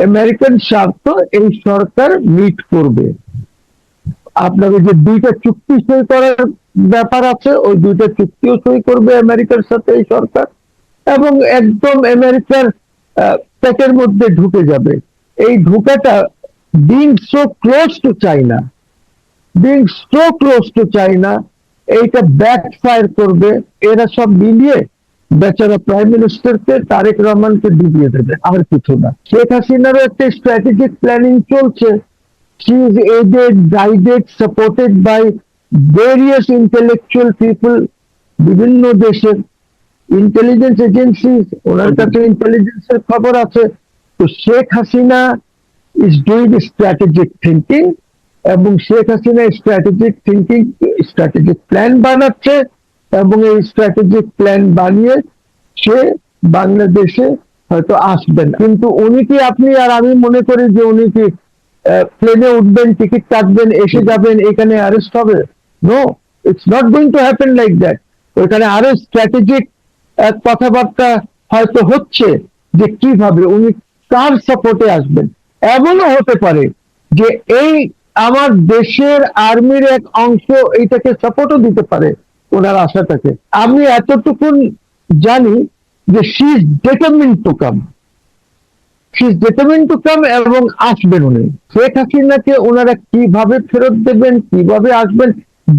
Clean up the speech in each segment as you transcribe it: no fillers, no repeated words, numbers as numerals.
American স্বার্থ এই সরকার meet করবে। আপনাকে যে দুইটা চুক্তি সই করার ব্যাপার আছে, ওই দুইটা চুক্তিও সই করবে আমেরিকার সাথে এই সরকার, এবং একদম আমেরিকার পেটের মধ্যে ঢুকে যাবে। এই ঢুকাটা being so close to China, being so close to China, এইটা ব্যাকফায়ার করবে। এরা সব মিলিয়ে বেচারা প্রাইম মিনিস্টারকে, তারেক রহমানকে ডুবিয়ে দেবে, আর কিছু না। শেখ হাসিনারও একটা স্ট্র্যাটেজিক প্ল্যানিং চলছে। She is aided, guided, supported by various intellectual people, বিভিন্ন দেশের ইন্টেলিজেন্স এজেন্সিজ, ওনার কাছে ইন্টেলিজেন্সের খবর আছে। তো Sheikh Hasina is doing strategic thinking, এবং Sheikh Hasina strategic thinking, strategic plan বানাচ্ছে, এবং এই স্ট্র্যাটেজিক প্ল্যান বানিয়ে সে বাংলাদেশে হয়তো আসবেন। কিন্তু উনি কি, আপনি আর আমি মনে করি যে উনি কি প্লেনে উঠবেন, টিকিট কাটবেন, এসে যাবেন, এখানে অ্যারেস্ট হবে? No, it's not going to happen like that. ওইখানে আরো স্ট্র্যাটেজিক কথাবার্তা হয়তো হচ্ছে যে কিভাবে উনি কার সাপোর্টে আসবেন। এমনও হতে পারে যে এই আমার দেশের আর্মির এক অংশ এইটাকে সাপোর্টও দিতে পারে ওনার আশাটাকে। আমি এতটুকুন জানি যে she is determined to come, এবং আসবেন উনি। শেখ হাসিনাকে ওনারা কিভাবে ফেরত দেবেন, কিভাবে আসবেন,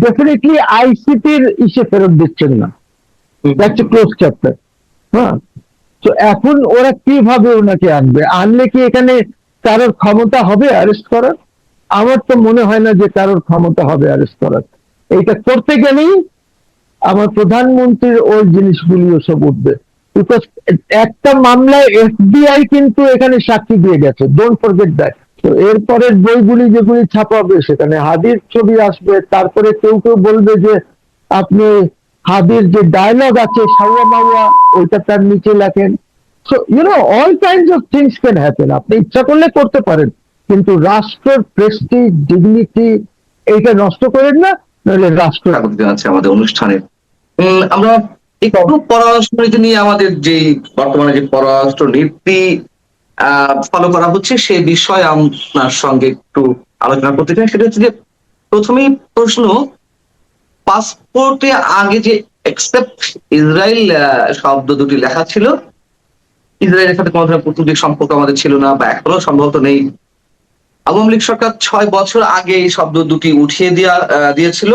ডেফিনেটলি আইসিটির ইসে ফেরত দিচ্ছেন না, দ্যাটস এ ক্লোজ চ্যাপ্টার। হ্যাঁ, তো এখন ওরা কিভাবে ওনাকে আনবে? আনলে কি এখানে কারোর ক্ষমতা হবে অ্যারেস্ট করার? আমার তো মনে হয় না যে কারোর ক্ষমতা হবে অ্যারেস্ট করার। এইটা করতে গেলেই আমার প্রধানমন্ত্রীর ওই জিনিসগুলিও সব উঠবে। বিকজ একটা মামলায় এফবিআই কিন্তু এখানে সাক্ষী দিয়ে গেছে, ডোন্ট ফরগেট দ্যাট। তো এরপরের বইগুলি যেগুলি ছাপাবে সেখানে হাদির ছবি আসবে, তারপরে কেউ কেউ বলবে যে আপনি হাদির যে ডায়লগ আছে সাউয়া মাউয়া, ওইটা তার নিচে লেখেন। So all kinds of things can happen. আপনি ইচ্ছা করলে করতে পারেন, কিন্তু রাষ্ট্রের প্রেস্টিজ, ডিগনিটি এইটা নষ্ট করেন না, নাহলে রাষ্ট্র। আছে আমাদের অনুষ্ঠানে আমরা একটু পররাষ্ট্র নীতি নিয়ে, আমাদের যে বর্তমানে যে পররাষ্ট্র নীতি ফলো করা হচ্ছে সে বিষয়ে আপনার সঙ্গে একটু আলোচনা করতে চাই। সেটা হচ্ছে যে প্রথমেই প্রশ্ন, পাসপোর্টে আগে যে এক্সেপ্ট ইসরায়েল শব্দ দুটি লেখা ছিল, ইসরায়েলের সাথে কোনো ধরনের কূটনৈতিক সম্পর্ক আমাদের ছিল না, বা এখনো সম্ভবত নেই। আওয়ামী লীগ সরকার 6 বছর আগে এই শব্দ দুটি উঠিয়ে দিয়েছিল।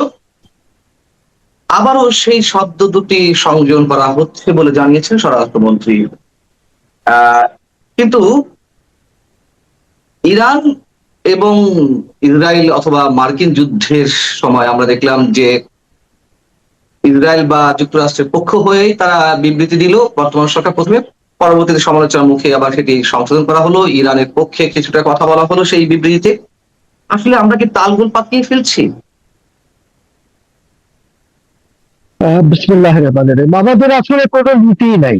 আবারও সেই শব্দ দুটি সংযোজন করা হচ্ছে বলে জানিয়েছেন স্বরাষ্ট্রমন্ত্রী। কিন্তু ইরান এবং ইসরায়েল অথবা মার্কিন যুদ্ধের সময় আমরা দেখলাম যে ইসরায়েল বা যুক্তরাষ্ট্রের পক্ষ হয়েই তারা বিবৃতি দিল বর্তমান সরকার প্রথমে, পরবর্তীতে সমালোচনার মুখে আবার সেটি সংশোধন করা হলো, ইরানের পক্ষে কিছুটা কথা বলা হলো সেই বিবৃতিতে। আসলে আমরা কি তালগোল পাকিয়ে ফেলছি? বিসমিল্লাহির রহমানির রহিম। আমাদের আসলে কোনো নীতি নাই।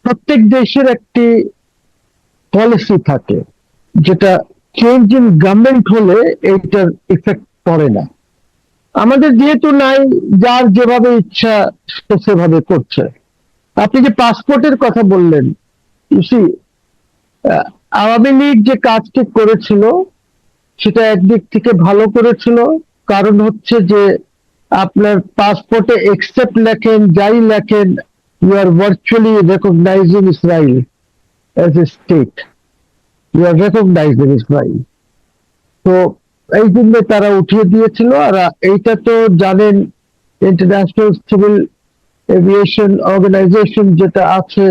প্রত্যেক দেশের একটি পলিসি থাকে, যেটা চেঞ্জ ইন গভর্নমেন্ট হলে এইটার ইফেক্ট পড়ে না। আমাদের যেহেতু নাই, যার যেভাবে ইচ্ছা সে সেভাবে করছে। আপনি যে পাসপোর্টের কথা বললেন, আওয়ামী লীগ যে কাজটি করেছিল সেটা একদিক থেকে ভালো করেছিল। কারণ হচ্ছে যে আপনার পাসপোর্টে এক্সেপ্ট লেখেন, যাই লেখেন, you are virtually recognising Israel as a state, you are recognising Israel. তো এই জন্য তারা উঠিয়ে দিয়েছিল। আর এইটা তো জানেন, ইন্টারন্যাশনাল সিভিল এভিয়েশন অর্গানাইজেশন যেটা আছে,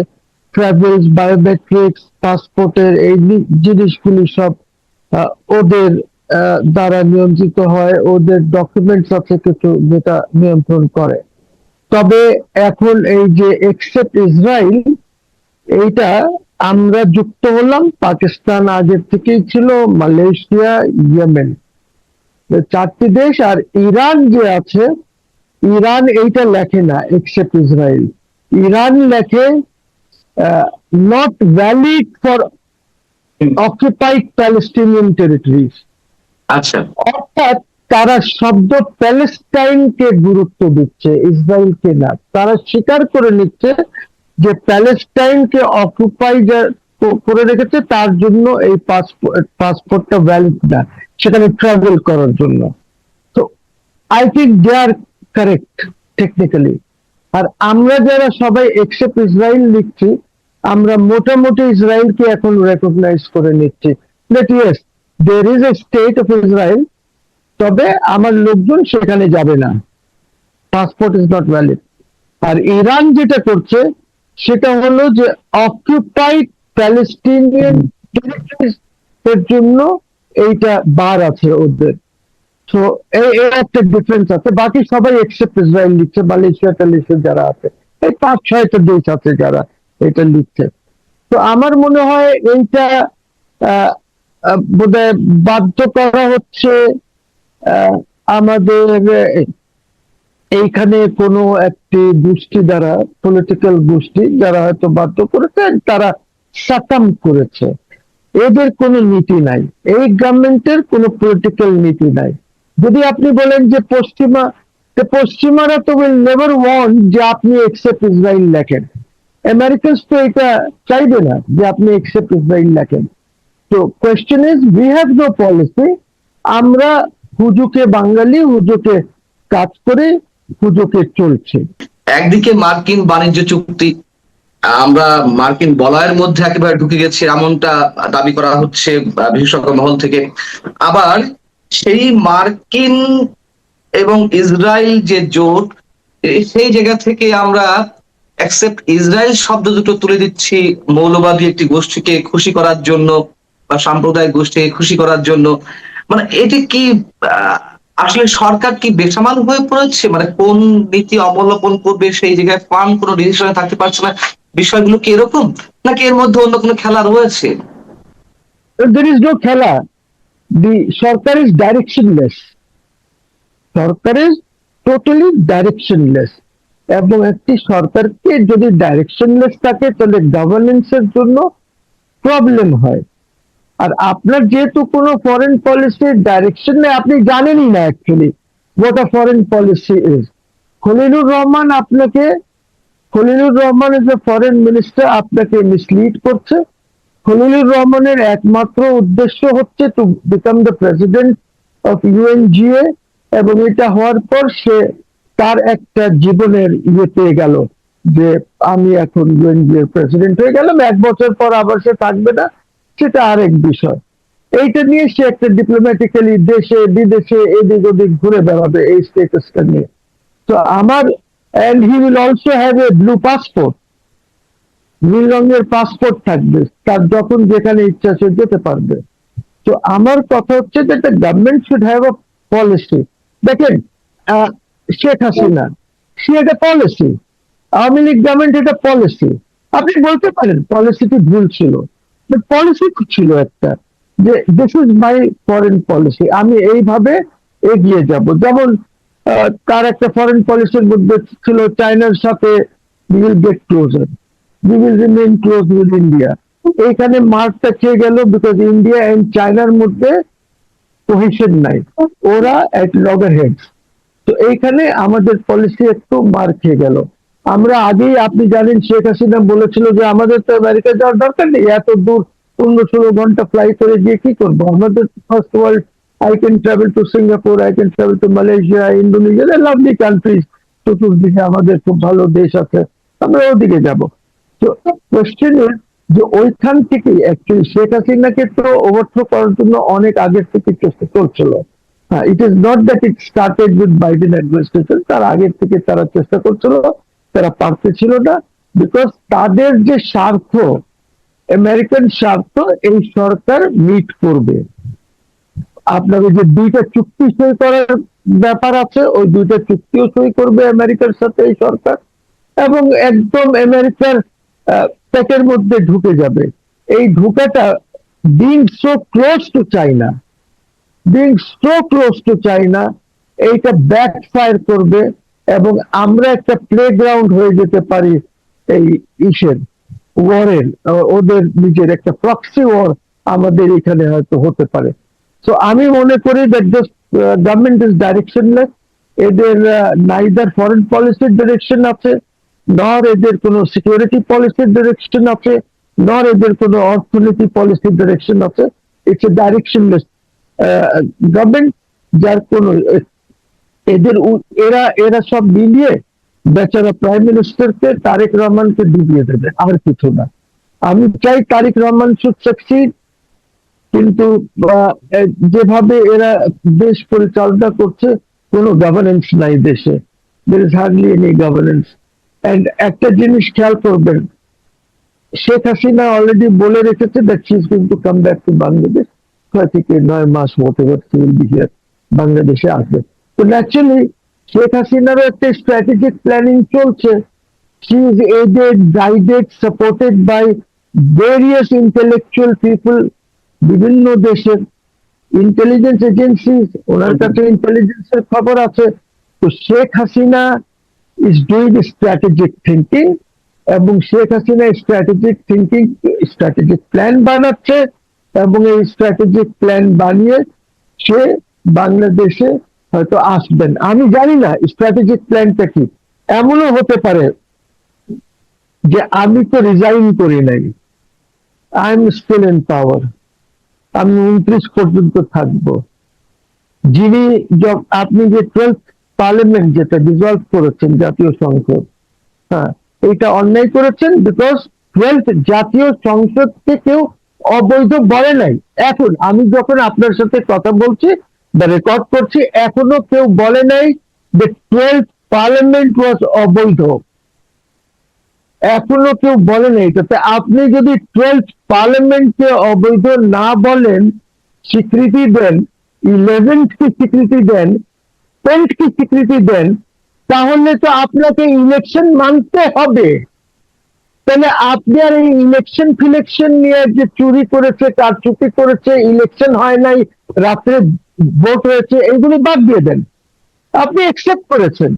ট্রাভেলস, বায়োমেট্রিক্স, পাসপোর্টের এই জিনিসগুলি সব ওদের দ্বারা নিয়ন্ত্রিত হয়। ওদের ডকুমেন্টস আছে কিছু যেটা নিয়ন্ত্রণ করে। তবে এখন এই যে এক্সেপ্ট ইসরায়েল, এইটা আমরা যুক্ত হলাম। পাকিস্তান আগের থেকেই ছিল, মালয়েশিয়া, ইয়েমেন, 4টি দেশ। আর ইরান যে আছে, ইরান এইটা লেখে না এক্সেপ্ট ইসরায়েল, ইরান লেখে not valid for occupied Palestinian territories. আচ্ছা, অর্থাৎ তারা শব্দ প্যালেস্টাইনকে গুরুত্ব দিচ্ছে, ইসরায়েলকে না। তারা স্বীকার করে নিচ্ছে যে প্যালেস্টাইনকে অকুপাইড করে রেখেছে, তার জন্য এই পাসপোর্টটা ভ্যালিড না সেখানে ট্রাভেল করার জন্য। তো I think they are correct technically. আর আমরা যারা সবাই এক্সেপ্ট ইসরায়েল লিখছি, আমরা মোটামুটি ইসরায়েলকে এখন রেকগনাইজ করে নিচ্ছি that yes there is a state of Israel, তবে আমার লোকজন সেখানে যাবে না, পাসপোর্ট ইজ নট ভ্যালিড। আর ইরান যেটা করছে সেটা হলো যে অকুপাইড প্যালেস্টিনিয়ান টেরিটরিজ এর জন্য এইটা বার আছে ওদের। তো এই একটা ডিফারেন্স আছে, বাকি সবাই এক্সেপ্ট ইসরায়েল লিখছে, মালয়েশিয়া টালেশিয়া যারা আছে, এই 5-6টা দেশ আছে যারা এটা লিখছে। তো আমার মনে হয় এইটা বোধহয় বাধ্য করা হচ্ছে আমাদের এইখানে কোনো একটি গোষ্ঠী দ্বারা, পলিটিক্যাল গোষ্ঠী যারা হয়তো বাধ্য করেছে, তারা সাকাম করেছে। এদের কোনো নীতি নাই, এই গভর্নমেন্টের কোনো পলিটিক্যাল নীতি নাই। যদি আপনি বলেন যে পশ্চিমারা তো উইল নেভার ওয়ান্ট যে আপনি এক্সেপ্ট ইসরায়েল লেখেন, আমেরিকানস তো এটা চাইবে না যে আপনি এক্সেপ্ট ইসরায়েল লেখেন। তো question is we have no policy. আমরা হুজুকে বাঙালি, হুজুকে কাজ করে, হুজুকে চলছে। একদিকে মার্কিন বাণিজ্য চুক্তি, আমরা মার্কিন বলয়ের মধ্যে একেবারে ঢুকে গেছি এমনটা দাবি করা হচ্ছে বিশেষজ্ঞ মহল থেকে। আবার সেই মার্কিন এবং ইসরায়েল যে জোট, সেই জায়গা থেকে আমরা অ্যাকসেপ্ট ইসরায়েল শব্দ দুটো তুলে দিচ্ছি মৌলবাদী একটি গোষ্ঠীকে খুশি করার জন্য বা সাম্প্রদায়িক গোষ্ঠীকে খুশি করার জন্য। মানে এটি কি আসলে সরকার কি বেসামাল হয়ে পড়েছে? মানে কোন নীতি অবলম্বন করবে সেই জায়গায় ফার্ম কোনো ডিসিশনে থাকতে পারছে না, বিষয়গুলো কি এরকম, নাকি এর মধ্যে অন্য কোনো খেলা রয়েছে? There is no খেলা। সরকার ইজ ডাইরেকশনলেস, সরকার ইজ টোটালি ডাইরেকশনলেস। এবং একটি সরকারকে যদি ডাইরেকশনলেস থাকে তাহলে গভর্নেন্সের জন্য প্রবলেম হয়। আর আপনার যেহেতু কোনো ফরেন পলিসির ডাইরেকশন নেই, আপনি জানেনই না actually what a foreign policy is. Khalilur Rahman is a foreign minister, আপনাকে মিসলিড করছে। খলিলুর রহমানের একমাত্র উদ্দেশ্য হচ্ছে to become the president of UNGA, এবং এটা হওয়ার পর সে তার একটা জীবনের ইয়ে পেয়ে গেল যে আমি এখন ইউএনজিএ এর প্রেসিডেন্ট হয়ে গেলাম, 1 বছর পর আবার সে থাকবে না, সেটা আরেক বিষয়। এইটা নিয়ে সে একটা ডিপ্লোম্যাটিক্যালি দেশে বিদেশে এদিক ওদিক ঘুরে বেড়াবে এই স্টেটাসটা নিয়ে। তো আমার, and he will also have a blue passport, নীল রঙের পাসপোর্ট থাকবে, তার যখন যেখানে ইচ্ছা সে যেতে পারবে। তো আমার কথা হচ্ছে যে government should have a policy. দেখেন শেখ হাসিনা, সে একটা পলিসি, আওয়ামী লীগ গভর্নমেন্ট এটা পলিসি। আপনি বলতে পারেন পলিসিটি ভুল ছিল, বাট পলিসি ছিল একটা যে this is my foreign policy, আমি এইভাবে এগিয়ে যাব। যেমন তার একটা ফরেন পলিসির মধ্যে ছিল চায়নার সাথে we will get closer, we will remain close with India। এইখানে মার্কটা খেয়ে গেল বিকজ ইন্ডিয়া এন্ড চায়নার মধ্যে কোহেশন নাই, ওরা এট লগার হেডস। তো এইখানে আমাদের পলিসি একটু মার খেয়ে গেল। আমরা আগেই, আপনি জানেন শেখ হাসিনা বলেছিল যে আমাদের তো আমেরিকা যাওয়ার দরকার নেই, এত দূর 15-16 ঘন্টা ফ্লাই করে গিয়ে কি করবো, আমাদের first world, I can travel to Singapore, I can travel to Malaysia, Indonesia, lovely countries, চতুর্দিকে আমাদের খুব ভালো দেশ আছে, আমরা ওদিকে যাব। তো কোশ্চেন যে ওইখান থেকে অ্যাকচুয়ালি শেখ হাসিনাকে তো ওভারথ্রো করার জন্য অনেক আগের থেকে চেষ্টা চলছিল। It is not that it started with Biden administration, তার আগের থেকে তারা চেষ্টা করছিল, তারা পারতেছিল না, বিকজ তাদের যে স্বার্থ, আমেরিকান স্বার্থ, এই সরকার মিট করবে। আপনার ওই যে 2টা চুক্তি সই করার ব্যাপার আছে, ওই 2টা চুক্তিও সই করবে আমেরিকার সাথে এই সরকার, এবং একদম আমেরিকার পেটের মধ্যে ঢুকে যাবে। এই ঢুকাটা being so close to China, এইটা ব্যাকফায়ার করবে, এবং আমরা একটা প্লেগ্রাউন্ড হয়ে যেতে পারি এই ইসের ওয়ারের, ওদের নিজের একটা প্রক্সি ওয়ার আমাদের এখানে হয়তো হতে পারে। তো আমি মনে করি দ্যাট দিস গভর্নমেন্ট ইজ ডাইরেকশনলেস। এদের নাইদার ফরেন পলিসির ডিরেকশন আছে, নর এদের কোনো সিকিউরিটি পলিসির ডিরেকশন আছে, নর এদের কোনো অর্থনীতি পলিসি ডাইরেকশন আছে। ইটস এ ডাইরেকশনলেস গভর্নমেন্ট, যার কোনো এরা এরা সব মিলিয়ে বেচারা প্রাইম মিনিস্টারকে তারেক রহমানকে ডুবিয়ে দেবে, আর কিছু না। আমি চাই তারেক রহমান শুড সাকসিড, কিন্তু যেভাবে এরা দেশ পরিচালনা করছে, কোনো গভর্নেন্স নাই দেশে, there is hardly any governance. And একটা জিনিস খেয়াল করবেন, শেখ হাসিনা অলরেডি বলে রেখেছে that she is going to come back to Bangladesh, 6 থেকে 9 মাস whatever she will be here, বাংলাদেশে আসবে। তো ন্যাচারালি শেখ হাসিনারও একটা স্ট্র্যাটেজিক প্ল্যানিং চলছে। She is aided, guided, supported by various intellectual people, বিভিন্ন দেশের ইন্টেলিজেন্স এজেন্সি, ওনার কাছে ইন্টেলিজেন্সের খবর আছে। তো Sheikh Hasina is doing strategic thinking, এবং Sheikh Hasina strategic thinking, strategic plan বানাচ্ছে, এবং এই স্ট্র্যাটেজিক প্ল্যান বানিয়ে সে বাংলাদেশে হয়তো আসবেন। আমি জানি না স্ট্র্যাটেজিক প্ল্যানটা কি। এমনও হতে পারে যে আমি তো রিজাইন করি নাই, I am still in power, আমি 29 পর্যন্ত থাকবো। যিনি আপনি যে 12th পার্লামেন্ট যেটা ডিজলভ করেছেন, জাতীয় সংসদ, হ্যাঁ, এটা অন্যায় করেছেন, বিকজ 12th জাতীয় সংসদকে কেউ অবৈধ বলে নাই। এখন আমি যখন আপনার সাথে কথা বলছি বা রেকর্ড করছি, এখনো কেউ বলে নাই যে 12th পার্লামেন্ট ওয়াজ অবৈধ, এখনো কেউ বলে নাই। তাতে আপনি যদি 12th পার্লামেন্টকে অবৈধ না বলেন, স্বীকৃতি দেন, 11th কি স্বীকৃতি দেন, 10th কি স্বীকৃতি দেন, তাহলে তো আপনাকে ইলেকশন মানতে হবে। তাহলে আপনি আর এই ইলেকশন ফিলেকশন নিয়ে যে চুরি করেছে, কারচুপি করেছে, ইলেকশন হয় নাই, রাত্রে ভোট হয়েছে, এগুলি বাদ দিয়ে দেন। আপনি একসেপ্ট করেছেন।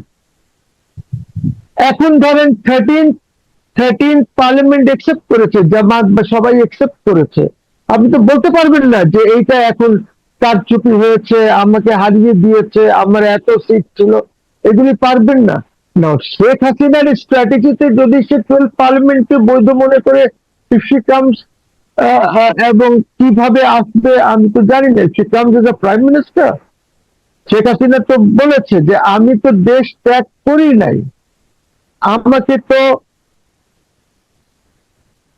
এখন ধরেন 13th পার্লামেন্ট একসেপ্ট করেছে, জামাত বা সবাই একসেপ্ট করেছে। আপনি তো বলতে পারবেন না যে এইটা এখন কারচুপি হয়েছে, আমাকে হারিয়ে দিয়েছে, আমার এত সিট ছিল, এগুলি পারবেন না। না, শেখ হাসিনার স্ট্র্যাটেজিতে যদি সে 12 পার্লামেন্টকে বৈধ মনে করে if she comes, এবং কিভাবে আসবে আমি তো জানি না। she comes as a prime minister, Sheikh Hasina তো বলেছে যে আমি তো দেশ ত্যাগ করি নাই, আমাকে তো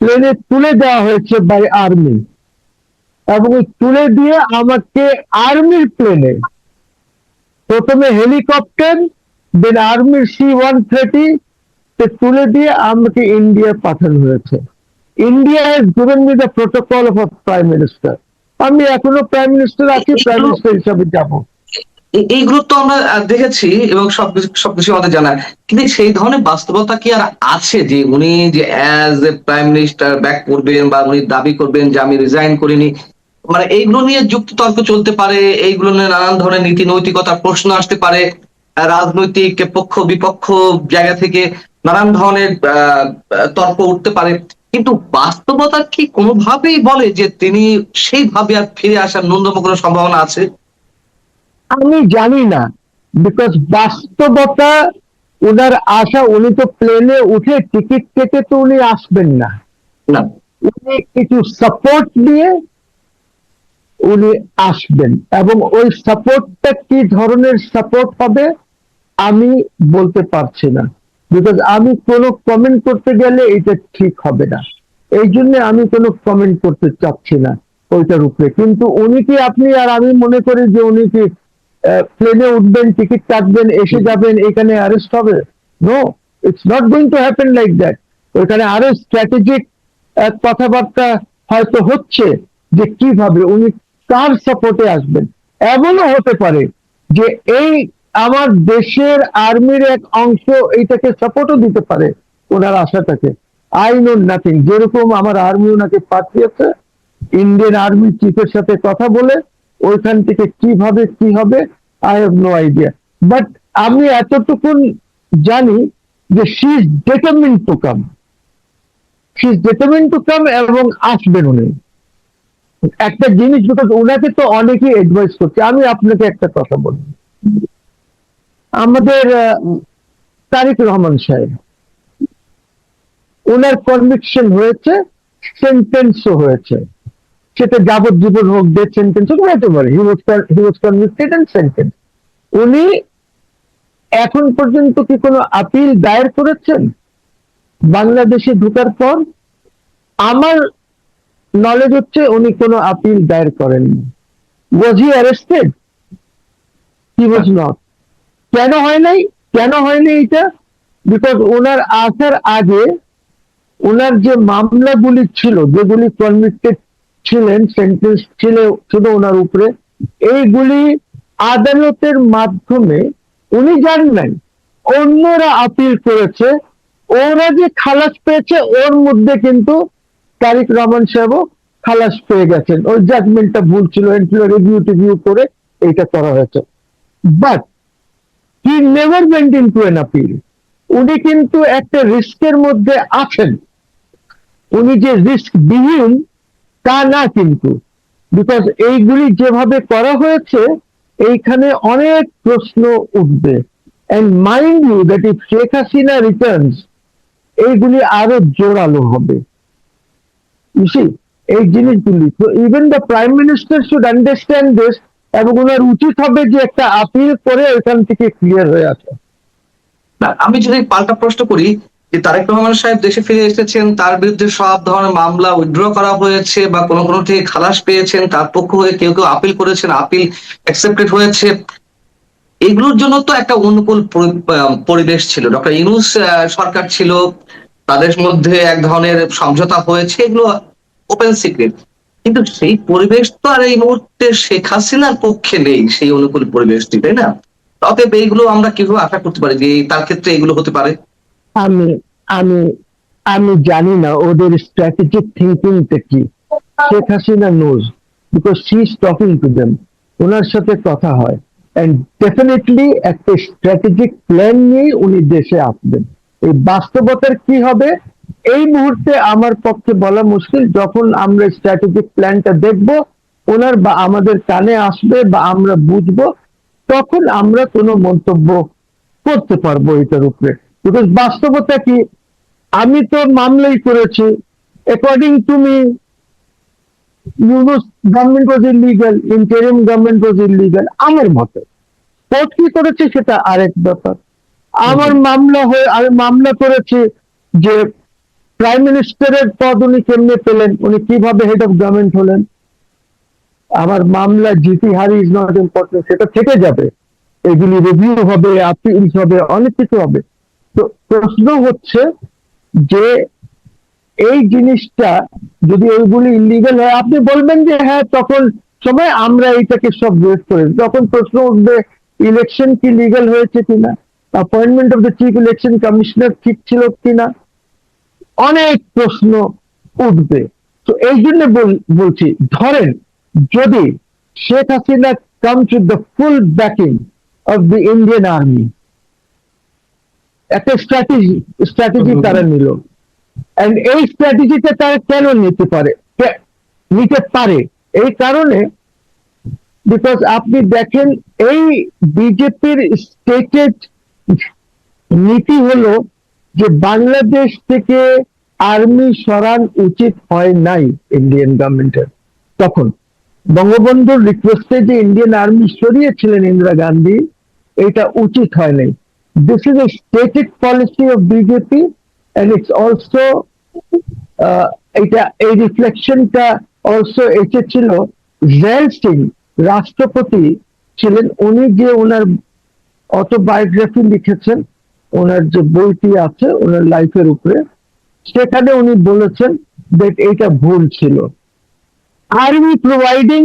প্লেনে তুলে দেওয়া হয়েছে বাই আর্মি, এবং তুলে দিয়ে আমাকে আর্মির প্লেনে, প্রথমে হেলিকপ্টার, দেন আর্মির C-130 তুলে দিয়ে আমাকে ইন্ডিয়া পাঠানো হয়েছে। India has given me the protocol of prime minister. আমি এখনো প্রাইম মিনিস্টার আছি, প্রাইম মিনিস্টার হিসাবে যাব। এইগুলো তো আমরা দেখেছি এবং সবকিছু আমাদের জানা, কিন্তু সেই ধরনের বাস্তবতা কি আর আছে যে উনি যে as a prime minister back করবেন, বা উনি দাবি করবেন যে আমি রিজাইন করিনি? মানে এইগুলো নিয়ে যুক্তিতর্ক চলতে পারে, এইগুলো নিয়ে নানান ধরনের নীতি নৈতিকতার প্রশ্ন আসতে পারে, রাজনৈতিক পক্ষ বিপক্ষ জায়গা থেকে নানান ধরনের তর্ক উঠতে পারে, কিন্তু বাস্তবতা কি কোনোভাবেই বলে যে তিনি সেইভাবে আর ফিরে আসার ন্যূনতম কোনো সম্ভাবনা আছে? আমি জানি না, বিকজ বাস্তবতা উনার আশা, উনি তো প্লেনে উঠে টিকিট কেটে তো উনি আসবেন না। না, উনি কিছু সাপোর্ট দিয়ে উনি আসবেন, এবং ওই সাপোর্টটা কি ধরনের সাপোর্ট হবে আমি বলতে পারছি না, বিকজ আমি কোনো কমেন্ট করতে গেলে এটা ঠিক হবে না। এই জন্য আমি কোনো কমেন্ট করতে চাচ্ছি না ওইটার উপরে। কিন্তু উনি কি, আপনি আর আমি মনে করি যে উনি কি প্লেনে উঠবেন, টিকিট কাটবেন, এসে যাবেন, এখানে অ্যারেস্ট হবে? No, it's not going to happen like that. ওইখানে আরো স্ট্র্যাটেজিক কথাবার্তা হয়তো হচ্ছে যে কিভাবে উনি কার সাপোর্টে আসবেন। এমনও হতে পারে যে এই আমার দেশের আর্মির এক অংশ এইটাকে সাপোর্টও দিতে পারে ওনার আশাটাকে। I know nothing. যেরকম আমার আর্মি ওনাকে পাঠিয়েছে, ইন্ডিয়ান আর্মি চিফের সাথে কথা বলে ওইখান থেকে কিভাবে কি হবে, I have no idea. But আমি এতটুকুন জানি যে she is determined to come, she is determined to come, এবং আসবেন উনি। একটা জিনিস, বিকজ ওনাকে তো অনেকেই অ্যাডভাইস করছে। আমি আপনাকে একটা কথা বলি, আমাদের তারেক রহমান সাহেব, ওনার কনভিকশন হয়েছে সেন্টেন্সও হয়েছে, সেটা যাবজ্জীবন হোক, ডেথ সেন্টেন্স হোক, হতে পারে, হি ওয়াজ কনভিক্টেড এন্ড সেন্টেন্স। উনি এখন পর্যন্ত কি কোনো আপিল দায়ের করেছেন বাংলাদেশে ঢোকার পর? আমার নলেজ হচ্ছে উনি কোনো আপিল দায়ের করেননি। ওয়াজ হি অ্যারেস্টেড? He was not. কেন হয় নাই? কেন হয়নি এটা? বিকজ ওনার আসার আগে ওনার যে মামলাগুলি ছিল, যেগুলি কনভিক্টেড ছিলেন, সেন্টেন্স ছিল ওনার উপরে, এইগুলি আদালতের মাধ্যমে উনি যান নাই, অন্যরা আপিল করেছে। ওরা যে খালাস পেয়েছে ওর মধ্যে কিন্তু তারিক রহমান সাহেবও খালাস পেয়ে গেছেন। ওই জাজমেন্টটা ভুল ছিল, রিভিউ করে এইটা করা হয়েছে। But he never went into N appeal. উনি কিন্তু একটা রিস্কের মধ্যে আছেন। উনি যে রিস্ক বিহীন তা না কিন্তু, বিকজ এইগুলি যেভাবে করা হয়েছে এইখানে অনেক প্রশ্ন উঠবে। And mind you that if Sheikh Hasina returns, এইগুলি আরো জোরালো হবে। You see, এই জিনিসগুলি তো even the prime minister should understand this, এবং ওনার উচিত হবে যে একটা আপিল করে ওখান থেকে ক্লিয়ার হয়ে আসা। না, আমি যদি পাল্টা প্রশ্ন করি যে তারেক রহমান সাহেব দেশে ফিরে এসেছেন, তার বিরুদ্ধে সব ধরনের মামলা উইথড্র করা হয়েছে বা কোনো কোনো থেকে খালাস পেয়েছেন, তার পক্ষ হয়ে কেউ কেউ আপিল করেছেন, আপিল অ্যাকসেপ্টেড হয়েছে, এগুলোর জন্য তো একটা অনুকূল পরিবেশ ছিল। ডক্টর ইউনূস সরকার ছিল, তাদের মধ্যে এক ধরনের সমঝোতা হয়েছে, এগুলো ওপেন সিক্রেট। কিন্তু সেই পরিবেশ তো আর এই মুহূর্তে শেখ হাসিনার পক্ষে নেই, সেই অনুকূল পরিবেশটি, তাই না? অতএব এইগুলো আমরা কিভাবে আশা করতে পারি যে তার ক্ষেত্রে এগুলো হতে পারে? আমি আমি আমি জানি না ওদের স্ট্র্যাটেজিক থিঙ্কিংটা কি। Sheikh Hasina knows, because she is talking to them, ওনার সাথে কথা হয়, এন্ড ডেফিনেটলি একটা স্ট্র্যাটেজিক প্ল্যান নিয়ে উনি দেশে আসবেন। এই বাস্তবতার কি হবে এই মুহূর্তে আমার পক্ষে বলা মুশকিল। যখন আমরা স্ট্র্যাটেজিক প্ল্যানটা দেখব, ওনার বা আমাদের কানে আসবে বা আমরা বুঝবো, তখন আমরা কোনো মন্তব্য করতে পারবো এটার উপরে। বিকজ বাস্তবতা কি, আমি তো মামলাই করেছি, according to me Yunus government was illegal, interim government was illegal আমার মতে। কোর্ট কি করেছে সেটা আরেক ব্যাপার। আমার মামলা হয়ে, আমি মামলা করেছি যে প্রাইম মিনিস্টারের পদ উনি কেমনে পেলেন, উনি কিভাবে হেড অফ গভর্নমেন্ট হলেন। আমার মামলা জিতি হারি ইজ নট ইম্পর্টেন্ট, সেটা থেকে যাবে, এগুলি রিভিউ হবে, আপিল হবে, অনেক কিছু হবে। তো প্রশ্ন হচ্ছে যে এই জিনিসটা যদি ওইগুলি ইলিগাল হয়, আপনি বলবেন যে হ্যাঁ তখন সময় আমরা এইটাকে সব ওয়েট করি, তখন প্রশ্ন উঠবে ইলেকশন কি লিগাল হয়েছে কিনা, appointment of the chief election commissioner ঠিক ছিল কিনা, অনেক প্রশ্ন উঠবে। তো এই জন্য বলছি, ধরেন যদি Sheikh Hasina comes with the full backing of the Indian army, একটা স্ট্র্যাটেজি তারা নিল, এন্ড এই স্ট্র্যাটেজিটা তারা কেন নিতে পারে এই কারণে, বিকজ আপনি দেখেন এই বিজেপির স্টেটেড নীতি হলো যে বাংলাদেশ থেকে আর্মি সরান উচিত হয় নাই ইন্ডিয়ান গভর্নমেন্টের। তখন বঙ্গবন্ধুর রিকোয়েস্টে যে ইন্ডিয়ান আর্মি সরিয়েছিলেন ইন্দিরা গান্ধী, এটা উচিত হয় নাই। This is a stated policy of BJP, and it's also এটা এই রিফ্লেকশনটা অলসো এসেছিল জেল সিং রাষ্ট্রপতি ছিলেন, উনি যে ওনার অটোবায়োগ্রাফি লিখেছেন, ওনার যে বইটি আছে ওনার লাইফের উপরে, সেখানে উনি বলেছেন যে এইটা ভুল ছিল। আর উই প্রোভাইডিং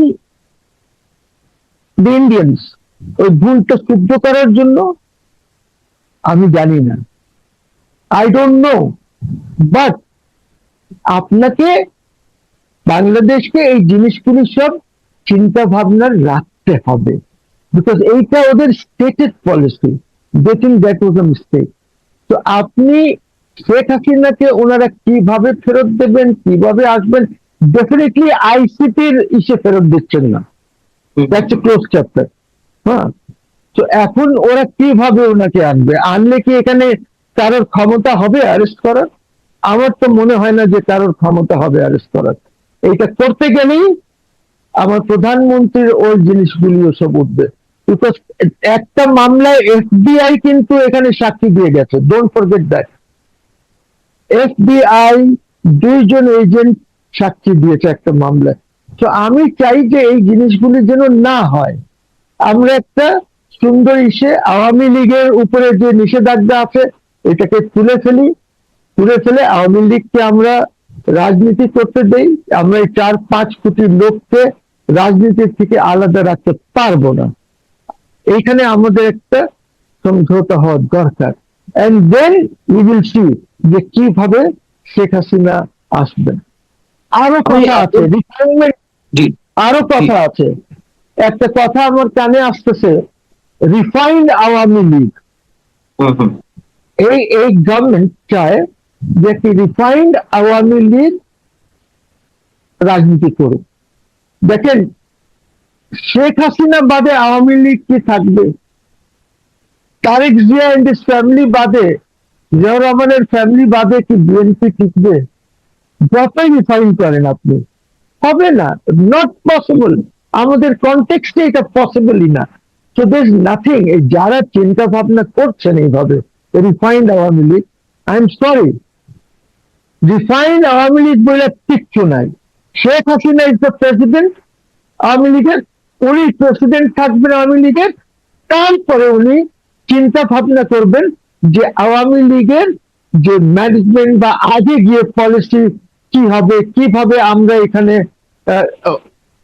দ্য ইন্ডিয়ান্স ওই ভুলটা শুদ্ধ করার জন্য? আমি জানি না, আই ডোন্ট নো। বাট আপনাকে বাংলাদেশকে এই জিনিসগুলি সব চিন্তা ভাবনা রাখতে হবে, বিকজ এইটা ওদের stated policy. They think that was a mistake. তো আপনি শেখ হাসিনাকে ওনারা কিভাবে ফেরত দেবেন, কিভাবে আসবেন, ডেফিনেটলি আইসিটির ইসে ফেরত দিচ্ছেন না, দ্যাটস এ ক্লোজ চ্যাপ্টার। হ্যাঁ, তো এখন ওরা কিভাবে ওনাকে আনবে? আনলে কি এখানে কারোর ক্ষমতা হবে অ্যারেস্ট করার? আমার তো মনে হয় না যে কারোর ক্ষমতা হবে অ্যারেস্ট করার। এইটা করতে গেলেই আমার প্রধানমন্ত্রীর ওই জিনিসগুলিও সব উঠবে। বিকজ একটা মামলায় এফবিআই কিন্তু এখানে সাক্ষী দিয়ে গেছে, ডোন্ট ফরগেট দ্যাট। এফবিআই 2 জন এজেন্ট সাক্ষী দিয়েছে একটা মামলায়। তো আমি চাই যে এই জিনিসগুলি যেন না হয়। আমরা একটা সুন্দর আওয়ামী লীগের উপরে যে নিষেধাজ্ঞা আছে এটাকে তুলে ফেলে আওয়ামী লীগকে আমরা রাজনীতি করতে দেই। আমরা এই 4-5 কোটি লোককে রাজনীতির থেকে আলাদা রাখতে পারবো না। এইখানে আমাদের একটা সমঝোতা হওয়ার দরকার। And then we will see যে কিভাবে শেখ হাসিনা আসবেন। আরো কথা আছে, রিফাইনমেন্ট, জি আরো কথা আছে। একটা কথা আমার কানে আসতেছে, রিফাইন্ড আওয়ামী লীগ। এই গভর্নমেন্ট চায় যে কি রিফাইন্ড আওয়ামী লীগ রাজনীতি করুক। দেখেন, শেখ হাসিনা বাদে আওয়ামী লীগ কি থাকবে? Tarique Zia and his family বাদে, জিয়াউর রহমানের ফ্যামিলি বাদে কি বিএনপি টিকবে? যতই রিফাইন করেন আপনি, হবে না, নট পসিবল। আমাদের কনটেক্সটে এটা পসিবলই না। So there nothing. যারা চিন্তা ভাবনা করছেন এইভাবে refined Awami League, I am sorry, refined Awami League বলে কিচ্ছু নাই। Sheikh Hasina is the president Awami লীগের, উনি প্রেসিডেন্ট থাকবেন আওয়ামী লীগের। তারপরে উনি চিন্তা ভাবনা করবেন যে আওয়ামী লীগের যে ম্যানেজমেন্ট বা আগে গিয়ে পলিসি কি হবে, কিভাবে আমরা এখানে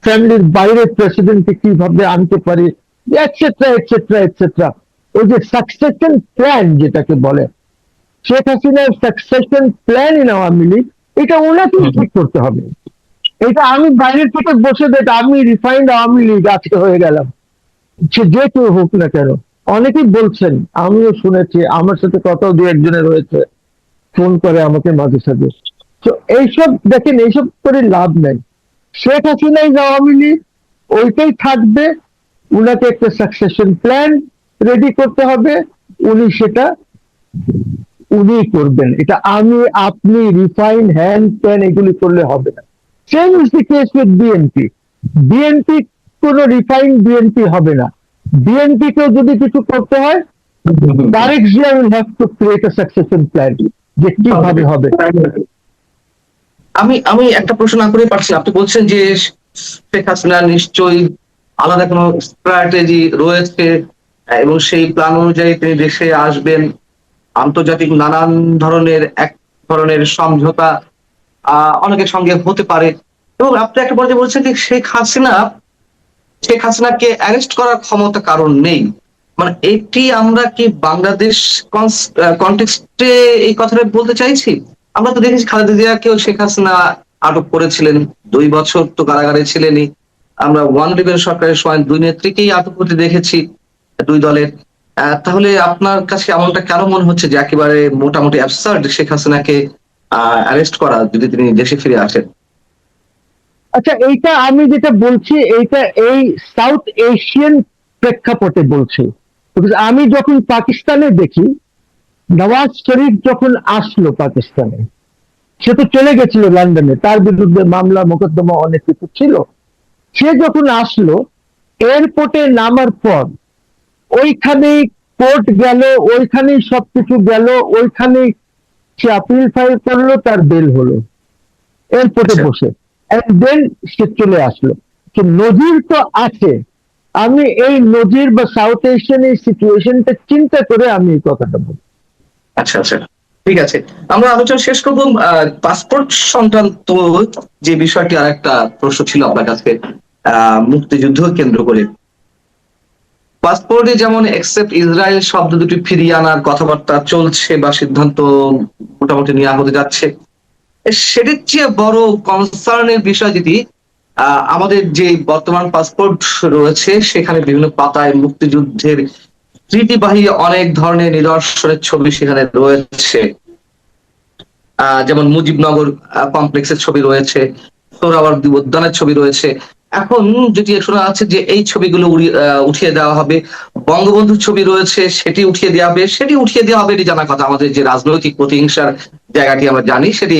ফ্যামিলির বাইরে প্রেসিডেন্টকে কিভাবে আনতে পারি, এটসেট্রা এটসেট্রা এটসেট্রা। ওই যে সাকসেশন প্ল্যান যেটাকে বলে, শেখ হাসিনার succession plan in Awami League, এটা ওনাকেই ঠিক করতে হবে। এটা আমি বাইরের থেকে বসে দেখ, আমি রিফাইন্ড আওয়ামী লীগ আজকে হয়ে গেলাম, সে যে কেউ হোক না কেন। অনেকেই বলছেন, আমিও শুনেছি, আমার সাথে কথাও 2-1 জনের হয়েছে, ফোন করে আমাকে মাঝে সাঝে। তো এইসব দেখেন, এইসব করে লাভ নেই। শেখ হাসিনা ইজ আওয়ামী লীগ, ওইটাই থাকবে। উনাকে একটা সাকসেশন প্ল্যান রেডি করতে হবে, উনি সেটা উনিই করবেন। এটা আমি আপনি রিফাইন হ্যান্ড প্যান এগুলি করলে হবে না। Same is the case with BNP. BNP কোন রিফাইন বিএনপি হবে না। বিএনপি কেও যদি কিছু করতে হয়, Tarique Zia will have to create a succession plan যে কিভাবে হবে। আমি একটা প্রশ্ন না করে পারছি, আপনি বলছেন যে শেখ হাসিনা নিশ্চয়ই আলাদা কোনো স্ট্র্যাটেজি রয়েছে এবং সেই প্ল্যান অনুযায়ী তিনি দেশে আসবেন। আন্তর্জাতিক নানান ধরনের সমঝোতা অনেকের সঙ্গে হতে পারে। এবং আপনি একটা পর্যায়ে বলছেন যে শেখ হাসিনাকে অ্যারেস্ট করার ক্ষমতা কারণ নেই। মানে এটি আমরা কি বাংলাদেশ কনটেক্সটে এই কথাটা বলতে চাইছি? আমরা তো দেখেছি খালেদা জিয়াকেও শেখ হাসিনা আটক করেছিলেন, 2 বছর তো কারাগারে ছিলেনই। আমরা ওয়ান রিবেল সরকারের সময় 2 নেত্রীকেই আটক করতে দেখেছি, 2 দলের। তাহলে আপনার কাছে এমনটা কেন মনে হচ্ছে যে একেবারে মোটামুটি অ্যাবসার্ড শেখ হাসিনাকে অ্যারেস্ট করা যদি তিনি দেশে ফিরে আসেন? আচ্ছা, এইটা আমি যেটা বলছি, এইটা এই সাউথ এশিয়ান প্রেক্ষাপটে বলছি। আমি যখন পাকিস্তানে দেখি, নওয়াজ শরীফ যখন আসলো পাকিস্তানে, সে তো চলে গেছিল লন্ডনে, তার বিরুদ্ধে মামলা মোকদ্দমা অনেক কিছু ছিল। সে যখন আসলো, এয়ারপোর্টে নামার পর ওইখানেই কোর্ট গেল, ওইখানেই সবকিছু গেল, ওইখানেই সে আপিল ফাইল করলো, তার বেল হলো এয়ারপোর্টে বসে। দেন সে চলে আসলো। তো নজির তো আছে। আমি এই নজির বা সাউথ এশিয়ান এই সিচুয়েশনটা চিন্তা করে আমি এই কথাটা বলি। আচ্ছা আচ্ছা, ঠিক আছে। আমরা আলোচনা শেষ করবো। পাসপোর্ট সংক্রান্ত যে বিষয়টি, আর একটা প্রশ্ন ছিল আপনার কাছে মুক্তিযুদ্ধ কেন্দ্র করে। পাসপোর্টে যেমন এক্সেপ্ট ইসরায়েল শব্দ দুটি ফিরিয়ে আনার কথাবার্তা চলছে বা সিদ্ধান্ত মোটামুটি নেওয়া হতে যাচ্ছে, সেটির চেয়ে বড় কনসার্নের বিষয় যেটি, আমাদের যে বর্তমান পাসপোর্ট রয়েছে সেখানে বিভিন্ন পাতায় মুক্তিযুদ্ধের স্মৃতিবাহী অনেক ধরনের নিদর্শনের ছবি সেখানে রয়েছে। যেমন মুজিবনগর কমপ্লেক্সের ছবি রয়েছে, সোহরাওয়ার্দী উদ্যানের ছবি রয়েছে। এখন যেটি শোনা যাচ্ছে যে এই ছবিগুলো উঠিয়ে দেওয়া হবে, বঙ্গবন্ধুর ছবি রয়েছে সেটি উঠিয়ে দেওয়া হবে, সেটি উঠিয়ে দেওয়া হবে এটি জানা কথা। আমাদের যে রাজনৈতিক প্রতিহিংসার জায়গাটি আমরা জানি, সেটি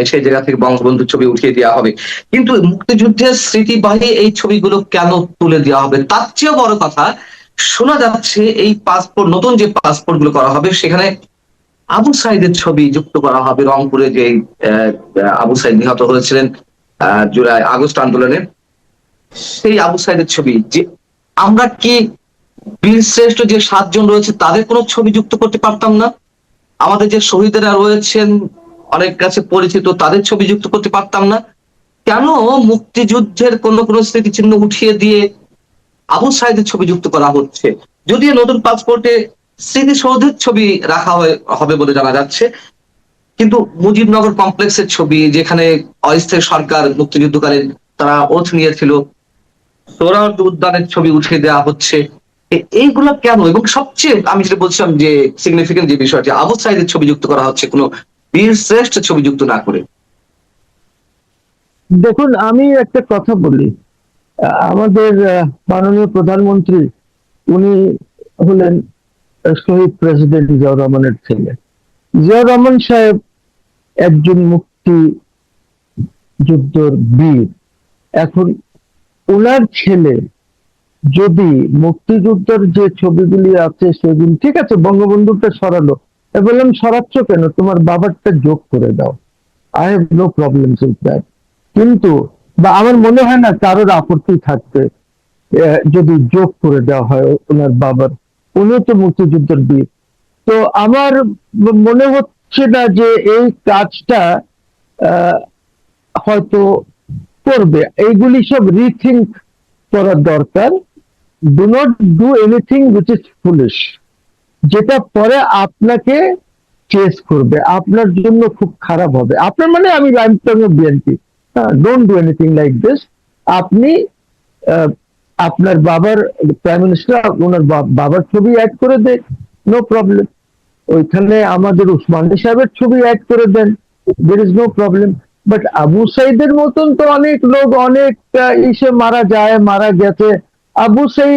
সেই জায়গা থেকে বঙ্গবন্ধুর ছবি উঠিয়ে দেওয়া হবে। কিন্তু মুক্তিযুদ্ধের স্মৃতিবাহী এই ছবিগুলো কেন তুলে দেওয়া হবে? তার চেয়েও বড় কথা, শোনা যাচ্ছে এই পাসপোর্ট, নতুন যে পাসপোর্ট গুলো করা হবে সেখানে আবু সাইদের ছবি যুক্ত করা হবে। রংপুরে যে আবু সাইদ নিহত হয়েছিলেন জুলাই আগস্ট আন্দোলনে, সেই আবু সাইদের ছবি। যে আমরা কি বীরশ্রেষ্ঠ যে 7 জন রয়েছে তাদের কোনো ছবি যুক্ত করতে পারতাম না? আমাদের যে শহীদেরা রয়েছেন অনেক কাছে পরিচিত, তাদের ছবি যুক্ত করতে পারতাম না? কেন মুক্তিযুদ্ধের কোন কোন স্মৃতিচিহ্ন উঠিয়ে দিয়ে আবু সাইদের ছবি যুক্ত করা হচ্ছে? যদিও নতুন পাসপোর্টে স্মৃতিসৌধের ছবি রাখা হবে বলে জানা যাচ্ছে, কিন্তু মুজিবনগর কমপ্লেক্সের ছবি, যেখানে অস্থায়ী সরকার মুক্তিযুদ্ধকালীন তারা ওথ নিয়েছিল, সোহরাওয়ার্দী উদ্যানের ছবি উঠিয়ে দেওয়া হচ্ছে। এইগুলো কেন? এবং সবচেয়ে আমি যেটা বলছিলাম যে সিগনিফিকেন্ট যে বিষয়টি, আবু সাইদের ছবি যুক্ত করা হচ্ছে কোনো বীর শ্রেষ্ঠ ছবি যুক্ত না করে। দেখুন, আমি একটা কথা বলি। আমাদের মাননীয় প্রধানমন্ত্রী, উনি হলেন শহীদ প্রেসিডেন্ট জিয়াউর রহমানের ছেলে। জিয়াউর রহমান সাহেব একজন মুক্তি যুদ্ধর বীর। এখন ওনার ছেলে যদি মুক্তিযুদ্ধের যে ছবিগুলি আছে সেগুলি, ঠিক আছে বঙ্গবন্ধুটা সরালো, বললাম সরাচ্ছ কেন, তোমার বাবারটা যোগ করে দাও, I have no problem with that. কিন্তু বা আমার মনে হয় না কারোর আপত্তি থাকবে যদি যোগ করে দেওয়া হয় ওনার বাবার, উনি তো মুক্তিযুদ্ধের বীর। তো আমার মনে হচ্ছে না যে এই কাজটা আহ, হয়তো করবে। এইগুলি সব রিথিঙ্ক করার দরকার। Do not do anything which is foolish, যেটা পরে আপনাকে চেস করবে, আপনার জন্য খুব খারাপ হবে। আপনার মানে আমি BNP, don't do anything like this. আপনি আহ, আপনার বাবার প্রাইম মিনিস্টার, ওনার বাবার ছবি অ্যাড করে দেন, নো প্রবলেম। ওইখানে আমাদের উসমানী সাহেবের ছবি অ্যাড করে দেন, there is no problem. But Abu সাইদের মতন তো অনেক লোক অনেক ইসে মারা যায়, মারা গেছে। আবু সাইদ